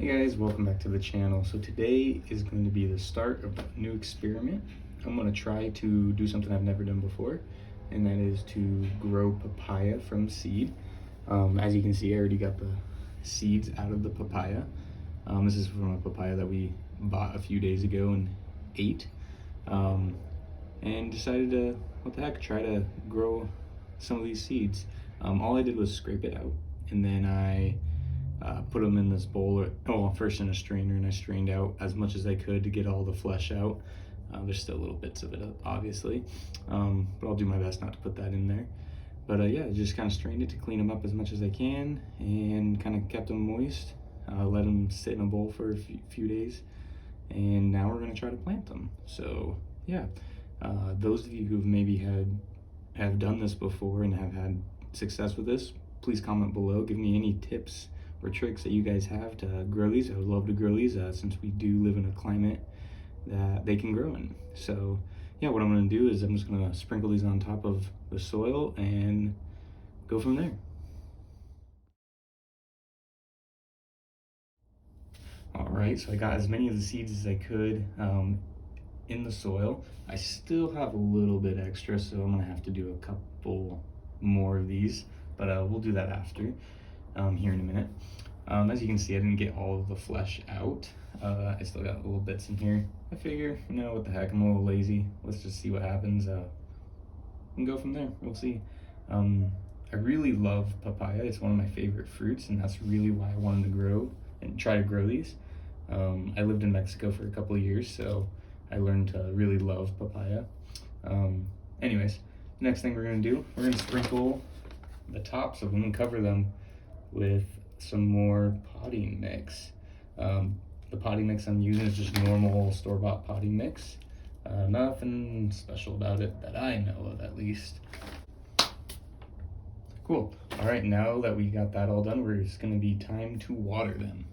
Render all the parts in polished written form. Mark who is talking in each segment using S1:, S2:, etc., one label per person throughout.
S1: Hey guys, welcome back to the channel. So today is going to be the start of a new experiment. I'm going to try to do something I've never done before, and that is to grow papaya from seed. As you can see, I already got the seeds out of the papaya. This is from a papaya that we bought a few days ago and ate, and decided to, what the heck, try to grow some of these seeds. All I did was scrape it out, and then I put them in this bowl, first in a strainer, and I strained out as much as I could to get all the flesh out. There's still little bits of it, obviously, but I'll do my best not to put that in there. But yeah, just kind of strained it to clean them up as much as I can, and kind of kept them moist. Let them sit in a bowl for a few days, and now we're going to try to plant them. So yeah, those of you who've maybe have done this before and have had success with this, please comment below. Give me any tips or tricks that you guys have to grow these. I would love to grow these since we do live in a climate that they can grow in. So yeah, what I'm going to do is I'm just going to sprinkle these on top of the soil and go from there. All right, so I got as many of the seeds as I could in the soil. I still have a little bit extra, so I'm gonna have to do a couple more of these, but we'll do that after, here in a minute. As you can see, I didn't get all of the flesh out. I still got little bits in here. I figure, what the heck, I'm a little lazy. Let's just see what happens and go from there. We'll see. I really love papaya. It's one of my favorite fruits, and that's really why I wanted to grow and try to grow these. I lived in Mexico for a couple of years, so I learned to really love papaya. Anyways, next thing we're gonna do, we're gonna sprinkle the tops of them and cover them with some more potting mix. The potting mix I'm using is just normal store-bought potting mix. Nothing special about it that I know of, at least. Cool. All right, now that we got that all done, it's gonna be time to water them.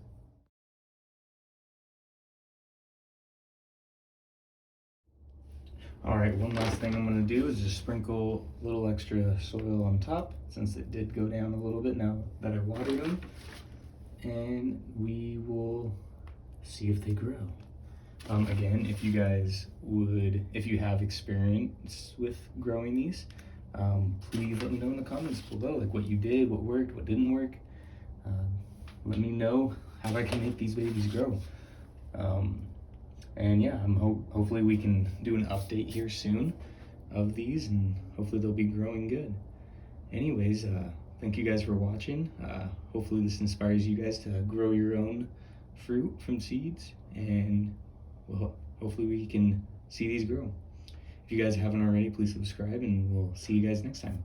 S1: All right, one last thing I'm gonna do is just sprinkle a little extra soil on top, since it did go down a little bit now that I watered them, and we will see if they grow. Again, if you have experience with growing these, please let me know in the comments below, like what you did, what worked, what didn't work. Let me know how I can make these babies grow. And yeah, hopefully we can do an update here soon of these, and hopefully they'll be growing good. Anyways, thank you guys for watching. Hopefully this inspires you guys to grow your own fruit from seeds, and well, hopefully we can see these grow. If you guys haven't already, please subscribe, and we'll see you guys next time.